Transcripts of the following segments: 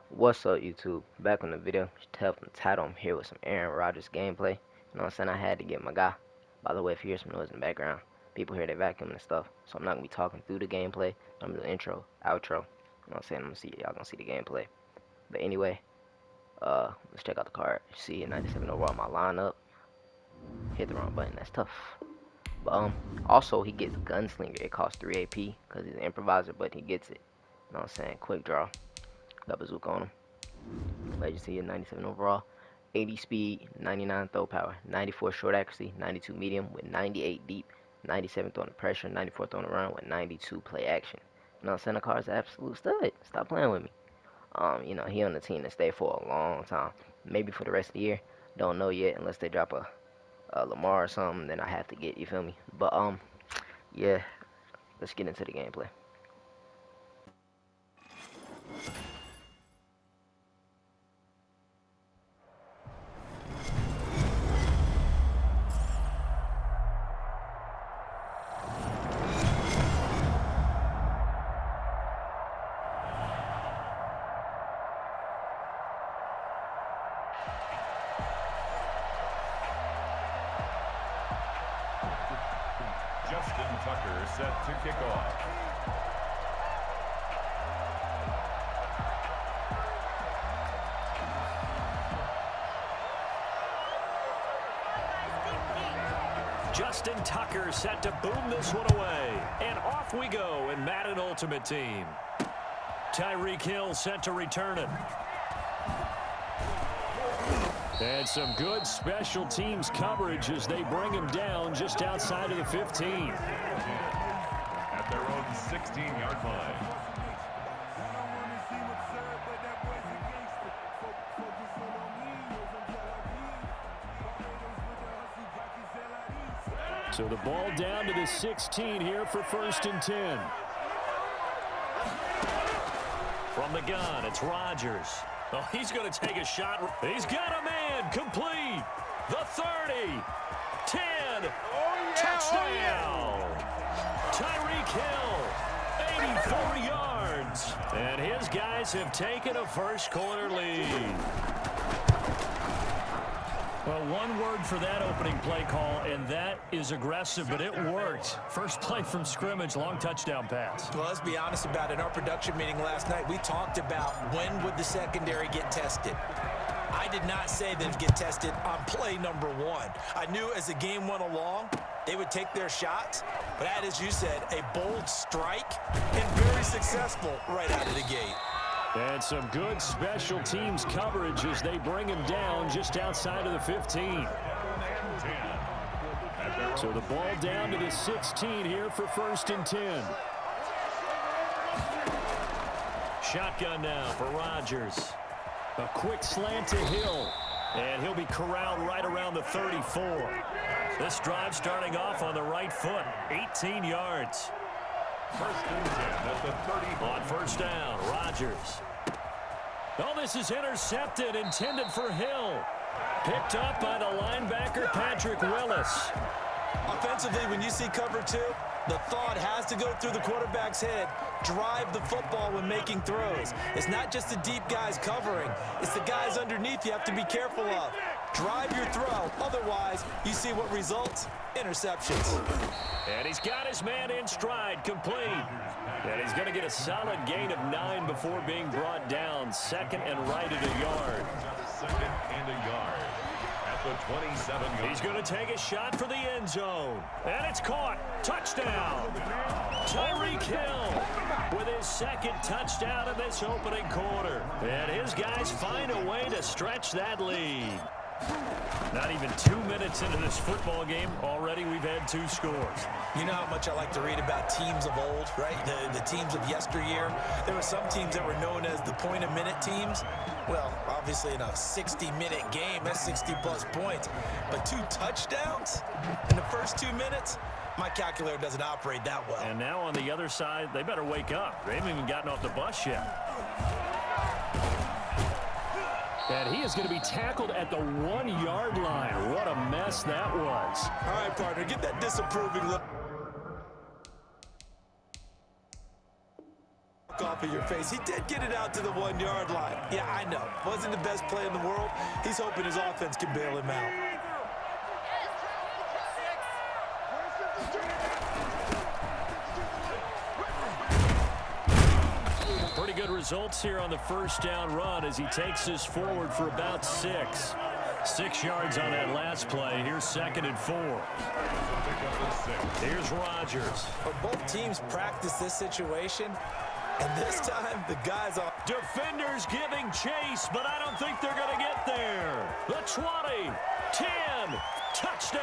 What's up, YouTube? Back on the video. Tell from the title, I'm here with some Aaron Rodgers gameplay. You know what I'm saying? I had to get my guy. By the way, if you hear some noise in the background, people hear they vacuuming and stuff. So I'm not gonna be talking through the gameplay. I'm gonna do the intro, outro. You know what I'm saying? I'm gonna see y'all gonna see the gameplay. But anyway, let's check out the card. You see at 97 overall my lineup. Hit the wrong button. That's tough. But also he gets Gunslinger. It costs 3 AP because he's an improviser, but he gets it. You know what I'm saying? Quick draw. Got bazooka on him. But you see, 97 overall, 80 speed, 99 throw power, 94 short accuracy, 92 medium with 98 deep, 97 throwing the pressure, 94 throwing the run with 92 play action. You know, center card's an absolute stud. Stop playing with me. He on the team to stay for a long time. Maybe for the rest of the year. Don't know yet unless they drop a Lamar or something. Then I have to get, you feel me? But yeah. Let's get into the gameplay. Justin Tucker set to kick off. Justin Tucker set to boom this one away. And off we go in Madden Ultimate Team. Tyreek Hill set to return it. And some good special teams coverage as they bring him down just outside of the 15. At their own 16-yard line. So the ball down to the 16 here for 1st and 10. From the gun, it's Rodgers. Oh, he's going to take a shot. He's got a man. Complete. The 30. 10. Touchdown. Tyreek Hill. 84 yards. And his guys have taken a first quarter lead. Well, one word for that opening play call, and that is aggressive, but it worked. First play from scrimmage, long touchdown pass. Well, let's be honest about it. In our production meeting last night, we talked about when would the secondary get tested. I did not say they'd get tested on play number 1. I knew as the game went along, they would take their shots, but that, as you said, a bold strike and very successful right out of the gate. And some good special teams coverage as they bring him down just outside of the 15. So the ball down to the 16 here for 1st and 10. Shotgun now for Rodgers. A quick slant to Hill. And he'll be corralled right around the 34. This drive starting off on the right foot. 18 yards. 1st and 10 at the 30. On 1st down, Rodgers. Oh, this is intercepted, intended for Hill. Picked up by the linebacker, Patrick Willis. Offensively, when you see cover 2, the thought has to go through the quarterback's head. Drive the football when making throws. It's not just the deep guys covering. It's the guys underneath you have to be careful of. Drive your throw. Otherwise, you see what results? Interceptions. And he's got his man in stride, complete. And he's going to get a solid gain of 9 before being brought down. 2nd and right at a yard. 2nd and a yard. At the 27-yard. He's going to take a shot for the end zone. And it's caught. Touchdown. Tyreek Hill with his 2nd touchdown in this opening quarter. And his guys find a way to stretch that lead. Not even 2 minutes into this football game, already we've had 2 scores. You know how much I like to read about teams of old, right? The teams of yesteryear. There were some teams that were known as the point-a-minute teams. Well, obviously in a 60-minute game, that's 60-plus points. But 2 touchdowns in the first 2 minutes? My calculator doesn't operate that well. And now on the other side, they better wake up. They haven't even gotten off the bus yet. And he is going to be tackled at the 1-yard line. What a mess that was. All right, partner, get that disapproving look off of your face. He did get it out to the 1-yard line. Yeah, I know. Wasn't the best play in the world. He's hoping his offense can bail him out. Pretty good results here on the first down run as he takes this forward for about 6. 6 yards on that last play. Here's 2nd and 4. Here's Rodgers. Well, both teams practice this situation, and this time the guys are... Defenders giving chase, but I don't think they're going to get there. The 20, 10, touchdown.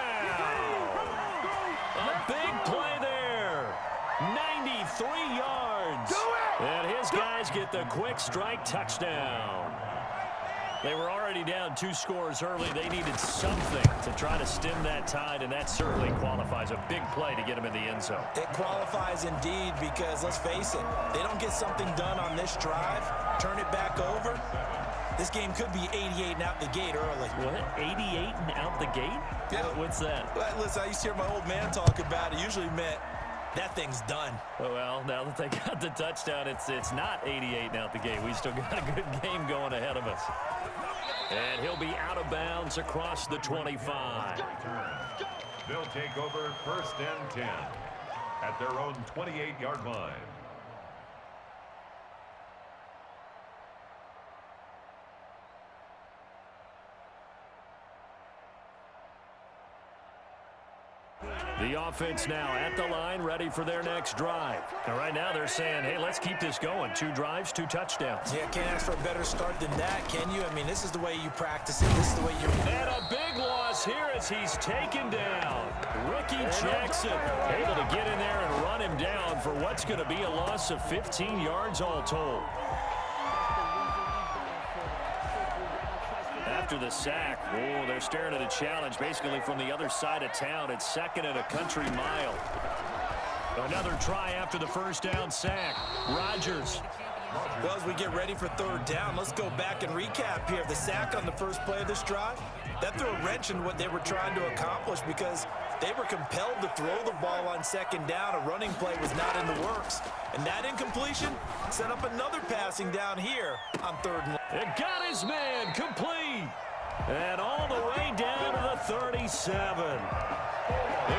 A big play there. 93 yards. And his guys get the quick strike touchdown. They were already down 2 scores early. They needed something to try to stem that tide, and that certainly qualifies. A big play to get them in the end zone. It qualifies indeed because, let's face it, they don't get something done on this drive, turn it back over, this game could be 88 and out the gate early. What? 88 and out the gate? Yeah. What's that? Well, listen, I used to hear my old man talk about it. Usually meant that thing's done. Well, now that they got the touchdown, it's not 88 and out the gate. We still got a good game going ahead of us. And he'll be out of bounds across the 25. They'll take over 1st and 10 at their own 28-yard line. The offense now at the line, ready for their next drive. And right now they're saying, hey, let's keep this going. 2 drives, 2 touchdowns. Yeah, can't ask for a better start than that, can you? I mean, this is the way you practice it. This is the way you... And a big loss here as he's taken down. Ricky Jackson able to get in there and run him down for what's going to be a loss of 15 yards all told. After the sack, oh, they're staring at a challenge basically from the other side of town. It's 2nd and a country mile. Another try after the first down sack. Rodgers. Well, as we get ready for 3rd down, let's go back and recap here. The sack on the first play of this drive, that threw a wrench in what they were trying to accomplish because they were compelled to throw the ball on 2nd down. A running play was not in the works. And that incompletion set up another passing down here on 3rd and... It got his man complete. And all the way down to the 37.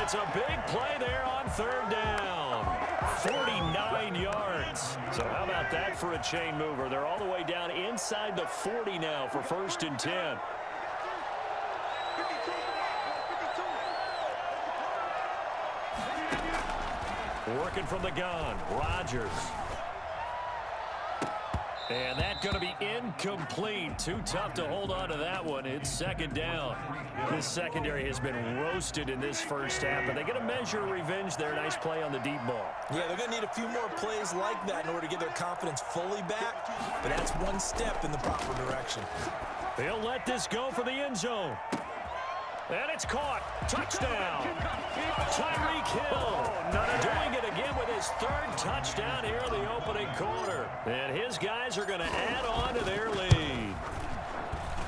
It's a big play there on 3rd down. 49 yards. So how about that for a chain mover? They're all the way down inside the 40 now for 1st and 10. Working from the gun, Rodgers. And that's going to be incomplete. Too tough to hold on to that one. It's 2nd down. This secondary has been roasted in this first half, but they're going to measure revenge there. Nice play on the deep ball. Yeah, they're going to need a few more plays like that in order to get their confidence fully back, but that's one step in the proper direction. They'll let this go for the end zone. And it's caught. Touchdown. Tyreek Hill doing it again with his 3rd touchdown here in the opening quarter. And his guys are going to add on to their lead.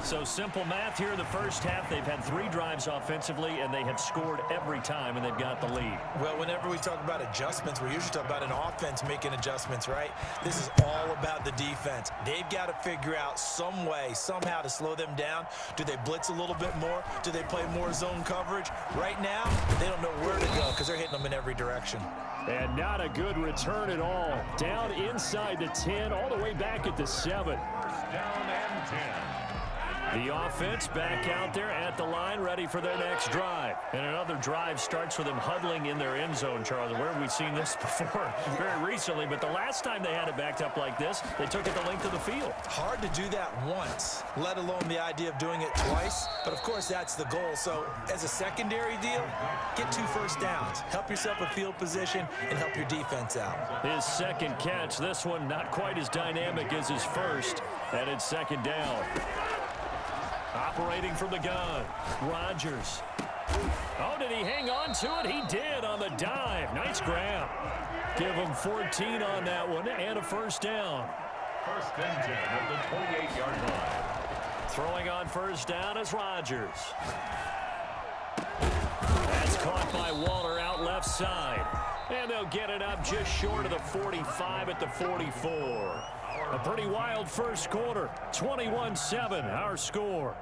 So simple math here in the first half. They've had 3 drives offensively, and they have scored every time, and they've got the lead. Well, whenever we talk about adjustments, we usually talk about an offense making adjustments, right? This is all about the defense. They've got to figure out some way, somehow to slow them down. Do they blitz a little bit more? Do they play more zone coverage? Right now, they don't know where to go because they're hitting them in every direction. And not a good return at all. Down inside the 10, all the way back at the 7. 1st down and 10. The offense back out there at the line, ready for their next drive. And another drive starts with them huddling in their end zone, Charlie. Where have we seen this before? Very recently, but the last time they had it backed up like this, they took it the length of the field. Hard to do that once, let alone the idea of doing it twice. But, of course, that's the goal. So, as a secondary deal, get 2 first downs. Help yourself a field position and help your defense out. His 2nd catch, this one not quite as dynamic as his first, and it's 2nd down. Operating from the gun, Rodgers. Oh, did he hang on to it? He did on the dive. Nice grab. Give him 14 on that one and a 1st down. 1st and 10 at the 28-yard line. Throwing on 1st down is Rodgers. That's caught by Waller out left side. And they'll get it up just short of the 45 at the 44. A pretty wild first quarter. 21-7, our score.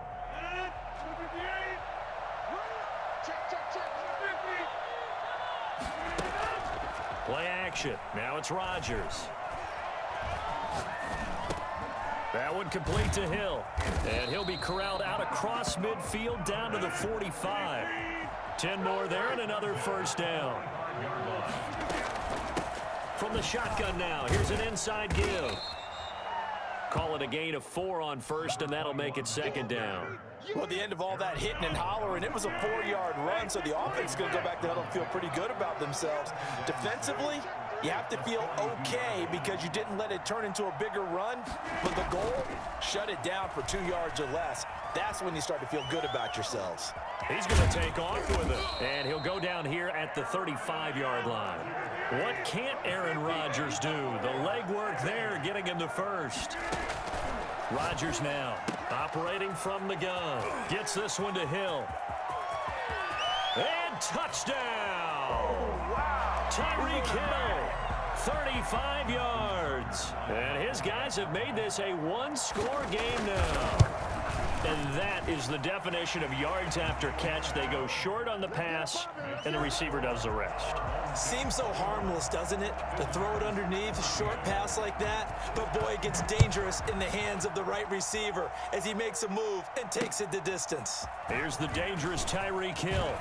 Play action. Now it's Rodgers. That one complete to Hill. And he'll be corralled out across midfield down to the 45. 10 more there and another first down. From the shotgun now, here's an inside give. Call it a gain of 4 on first, and that'll make it second down. Well, at the end of all that hitting and hollering, it was a 4-yard run, so the offense is going to go back to huddle and feel pretty good about themselves. Defensively, you have to feel okay because you didn't let it turn into a bigger run. But the goal, shut it down for 2 yards or less. That's when you start to feel good about yourselves. He's going to take off with it, and he'll go down here at the 35-yard line. What can't Aaron Rodgers do? The legwork there getting him the first. Rodgers now operating from the gun. Gets this one to Hill. And touchdown! Oh, wow. Tyreek Hill, 35 yards. And his guys have made this a one-score game now. And that is the definition of yards after catch. They go short on the pass, and the receiver does the rest. Seems so harmless, doesn't it? To throw it underneath, a short pass like that. But, boy, it gets dangerous in the hands of the right receiver as he makes a move and takes it the distance. Here's the dangerous Tyreek Hill.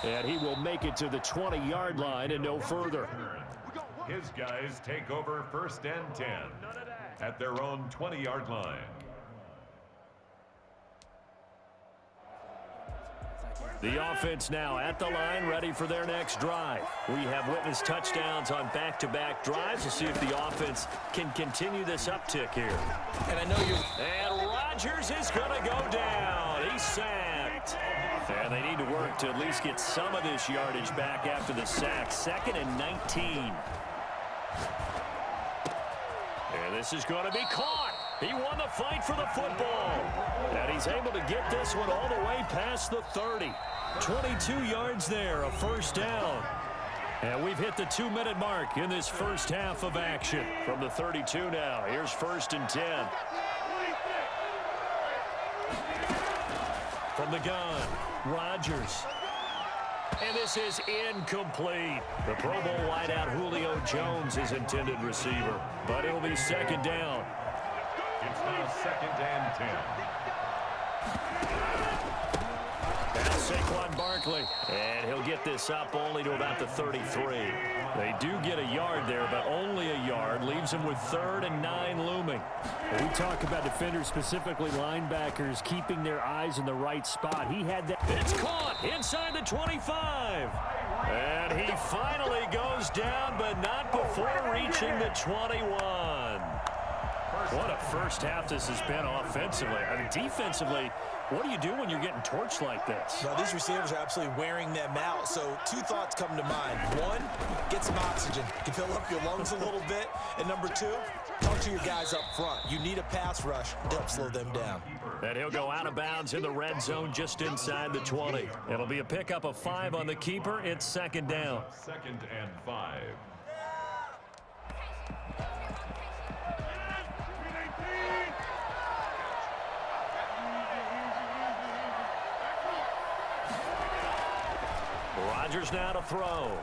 And he will make it to the 20-yard line and no further. His guys take over first and 10 at their own 20-yard line. The offense now at the line, ready for their next drive. We have witnessed touchdowns on back-to-back drives. We'll see if the offense can continue this uptick here. And I know you're... And Rodgers is going to go down. He's sacked. And they need to work to at least get some of this yardage back after the sack. 2nd and 19. And this is going to be caught. He won the fight for the football. And he's able to get this one all the way past the 30. 22 yards there, a first down. And we've hit the 2-minute mark in this first half of action. From the 32 now, here's 1st and 10. From the gun, Rodgers. And this is incomplete. The Pro Bowl wideout Julio Jones is intended receiver, but it'll be second down. It's now 2nd and 10. That's Saquon Barkley, and he'll get this up only to about the 33. They do get a yard there, but only a yard. Leaves him with 3rd and 9 looming. When we talk about defenders, specifically linebackers, keeping their eyes in the right spot. He had that. It's caught inside the 25. And he finally goes down, but not before reaching the 21. What a first half this has been offensively. I mean, defensively, what do you do when you're getting torched like this? Now, these receivers are absolutely wearing them out. So 2 thoughts come to mind. 1, get some oxygen. You can fill up your lungs a little bit. And number 2, talk to your guys up front. You need a pass rush to help slow them down. And he'll go out of bounds in the red zone just inside the 20. It'll be a pickup of 5 on the keeper. It's second down. 2nd and 5. Rodgers now to throw.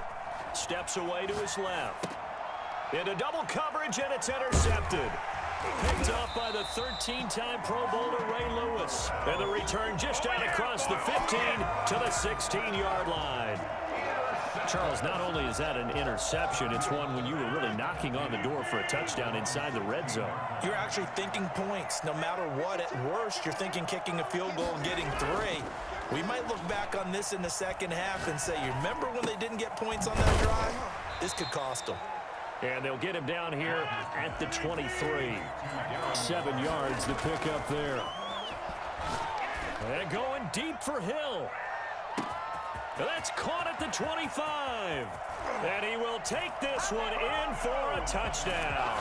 Steps away to his left. Into double coverage, and it's intercepted. Picked off by the 13-time Pro Bowler Ray Lewis. And the return just out across the 15 to the 16-yard line. Charles, not only is that an interception, it's one when you were really knocking on the door for a touchdown inside the red zone. You're actually thinking points. No matter what, at worst, you're thinking kicking a field goal and getting 3. We might look back on this in the second half and say, you remember when they didn't get points on that drive? This could cost them. And they'll get him down here at the 23. 7 yards, the pickup there. And going deep for Hill. That's caught at the 25. And he will take this one in for a touchdown.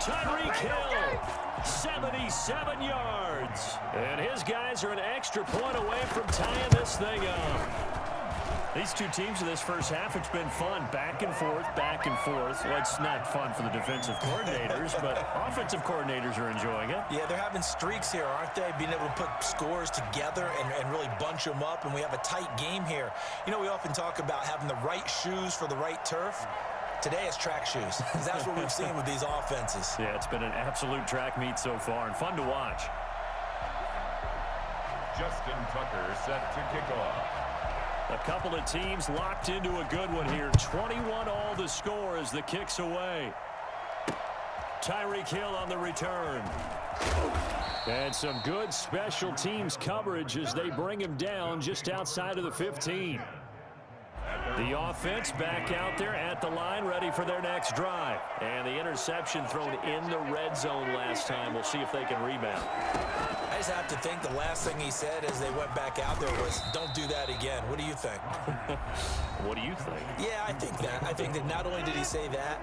Tyreek Hill, 77 yards. And his guys are an extra point away from tying this thing up. These two teams in this first half, it's been fun. Back and forth, back and forth. Well, it's not fun for the defensive coordinators, but offensive coordinators are enjoying it. Yeah, they're having streaks here, aren't they? Being able to put scores together and really bunch them up, and we have a tight game here. You know, we often talk about having the right shoes for the right turf. Today it's track shoes, because that's what we've seen with these offenses. Yeah, it's been an absolute track meet so far, and fun to watch. Justin Tucker set to kick off. A couple of teams locked into a good one here. 21 all the score as the kick's away. Tyreek Hill on the return. And some good special teams coverage as they bring him down just outside of the 15. The offense back out there at the line, ready for their next drive. And the interception thrown in the red zone last time. We'll see if they can rebound. I just have to think the last thing he said as they went back out there was, don't do that again. What do you think? What do you think? Yeah, I think that. I think that not only did he say that,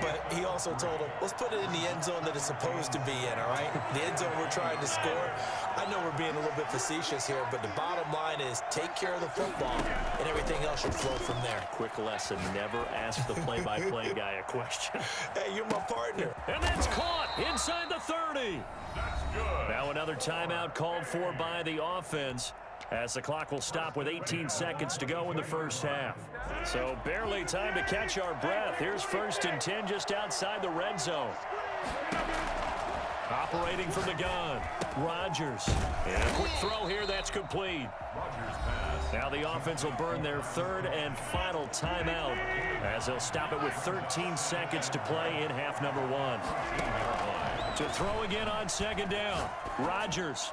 but he also told him, let's put it in the end zone that it's supposed to be in, all right? The end zone we're trying to score. I know we're being a little bit facetious here, but the bottom line is take care of the football, and everything else should flow from there. Quick lesson, never ask the play-by-play guy a question. Hey, you're my partner. And that's caught inside the 30. That's good. Now another timeout called for by the offense as the clock will stop with 18 seconds to go in the first half. So barely time to catch our breath. Here's 1st and 10 just outside the red zone. Operating from the gun, Rodgers. And a quick throw here, that's complete. Rodgers pass. Now the offense will burn their 3rd and final timeout as they'll stop it with 13 seconds to play in half number 1. To throw again on 2nd down, Rodgers.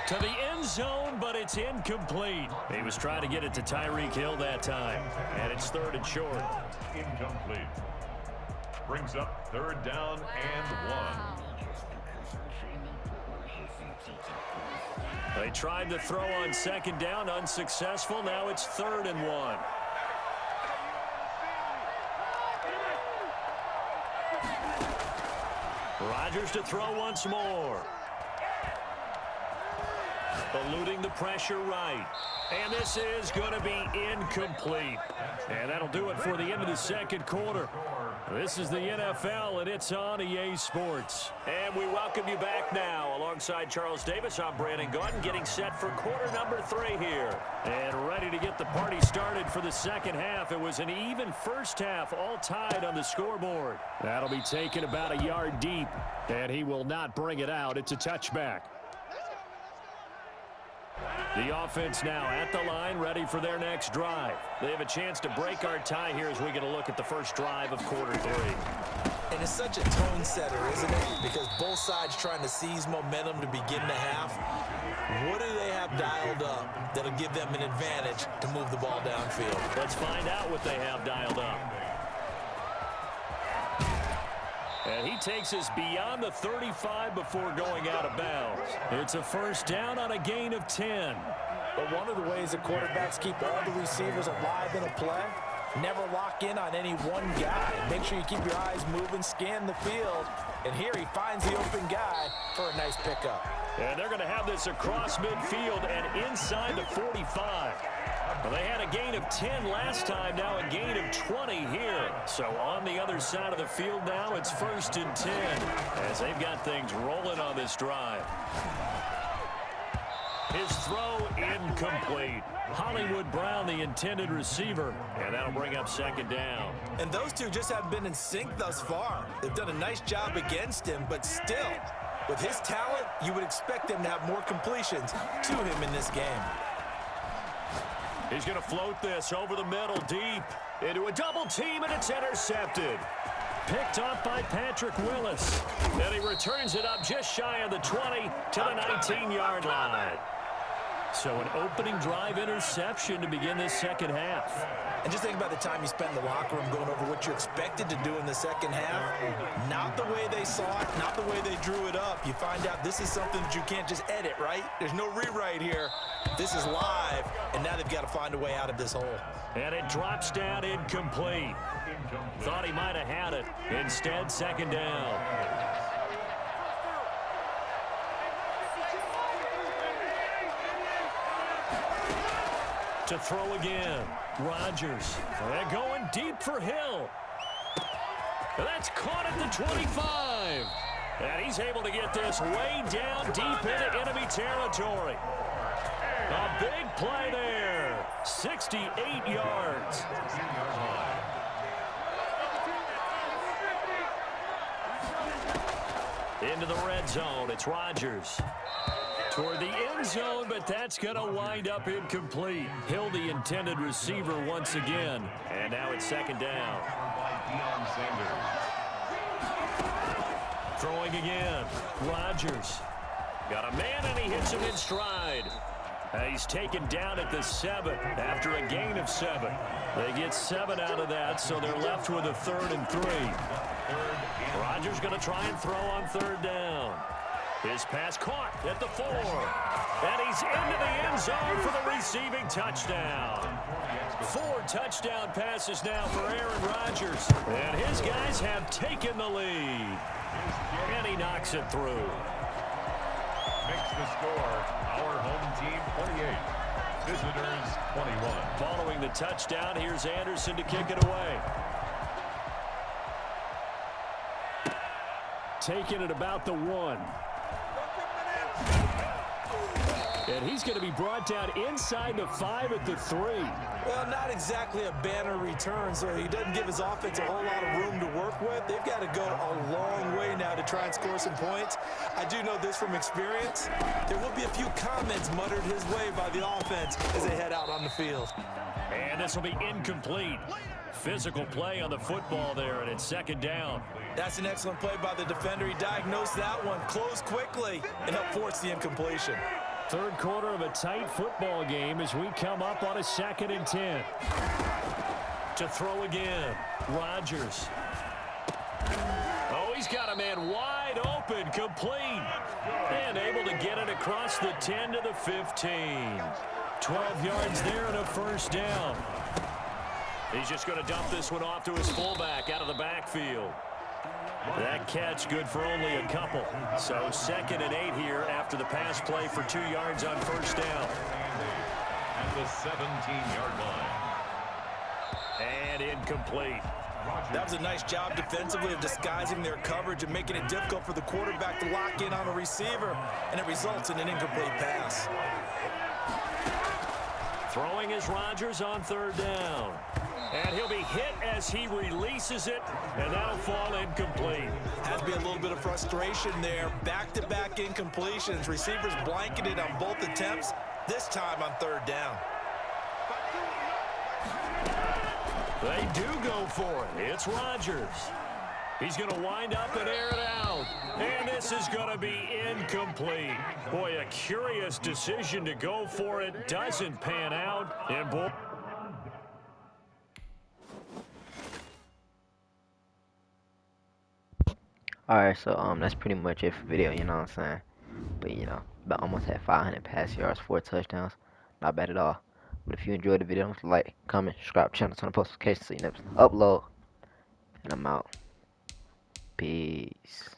To the end zone, but it's incomplete. He was trying to get it to Tyreek Hill that time, and it's 3rd and short. Incomplete. Brings up 3rd down and 1. They tried to throw on 2nd down, unsuccessful. Now it's 3rd and 1. Rodgers to throw once more. Eluding the pressure right. And this is going to be incomplete. And that'll do it for the end of the 2nd quarter. This is the NFL, and it's on EA Sports. And we welcome you back now. Alongside Charles Davis, I'm Brandon Gordon, getting set for quarter number 3 here. And ready to get the party started for the 2nd half. It was an even first half, all tied on the scoreboard. That'll be taken about a yard deep, and he will not bring it out. It's a touchback. The offense now at the line, ready for their next drive. They have a chance to break our tie here as we get a look at the first drive of quarter 3. And it's such a tone setter, isn't it? Because both sides trying to seize momentum to begin the half. What do they have dialed up that'll give them an advantage to move the ball downfield? Let's find out what they have dialed up. And he takes us beyond the 35 before going out of bounds. It's a 1st down on a gain of 10. But one of the ways that quarterbacks keep all the receivers alive in a play, never lock in on any one guy. Make sure you keep your eyes moving, scan the field. And here he finds the open guy for a nice pickup. And they're going to have this across midfield and inside the 45. Well, they had a gain of 10 last time, now a gain of 20 here. So on the other side of the field now, it's 1st and 10 as they've got things rolling on this drive. His throw incomplete. Hollywood Brown, the intended receiver, and that'll bring up 2nd down. And those two just haven't been in sync thus far. They've done a nice job against him, but still, with his talent, you would expect him to have more completions to him in this game. He's going to float this over the middle deep into a double team, and it's intercepted. Picked off by Patrick Willis. And he returns it up just shy of the 20 to the 19-yard line. So an opening drive interception to begin this 2nd half. And just think about the time you spent in the locker room going over what you expected to do in the 2nd half. Not the way they saw it, not the way they drew it up. You find out this is something that you can't just edit, right? There's no rewrite here. This is live, and now they've got to find a way out of this hole. And it drops down incomplete. Thought he might have had it. Instead, 2nd down. To throw again. Rodgers. And going deep for Hill. That's caught at the 25. And he's able to get this way down deep into enemy territory. A big play there. 68 yards. Into the red zone. It's Rodgers. Toward the end zone, but that's going to wind up incomplete. Hill, the intended receiver once again. And now it's second down. Throwing again. Rodgers. Got a man, and he hits him in stride. He's taken down at the 7 after a gain of 7. They get 7 out of that, so they're left with a 3rd and 3. Rodgers going to try and throw on 3rd down. His pass caught at the 4. And he's into the end zone for the receiving touchdown. 4 touchdown passes now for Aaron Rodgers. And his guys have taken the lead. And he knocks it through. Makes the score our home team 28. Visitors 21. Following the touchdown, here's Anderson to kick it away. Taking it about the 1. And he's going to be brought down inside the 5 at the 3. Well, not exactly a banner return, so he doesn't give his offense a whole lot of room to work with. They've got to go a long way now to try and score some points. I do know this from experience. There will be a few comments muttered his way by the offense as they head out on the field. And this will be incomplete. Physical play on the football there, and it's second down. That's an excellent play by the defender. He diagnosed that one, closed quickly, and helped force the incompletion. Third quarter of a tight football game as we come up on a 2nd and 10. To throw again, Rodgers. Oh, he's got a man wide open, complete. And able to get it across the 10 to the 15. 12 yards there and a first down. He's just going to dump this one off to his fullback out of the backfield. That catch good for only a couple. So 2nd and 8 here after the pass play for 2 yards on first down. At the 17-yard line. And incomplete. That was a nice job defensively of disguising their coverage and making it difficult for the quarterback to lock in on a receiver, and it results in an incomplete pass. Throwing is Rodgers on 3rd down. And he'll be hit as he releases it, and that'll fall incomplete. Has to be a little bit of frustration there. Back-to-back incompletions. Receivers blanketed on both attempts, this time on 3rd down. They do go for it. It's Rodgers. He's going to wind up and air it out. And this is going to be incomplete. Boy, a curious decision to go for it. Doesn't pan out. And boy... Alright, so that's pretty much it for video, you know what I'm saying? But about almost had 500 pass yards, 4 touchdowns. Not bad at all. But if you enjoyed the video, don't like, comment, subscribe, channel, turn on post notifications so you never upload. And I'm out. Peace.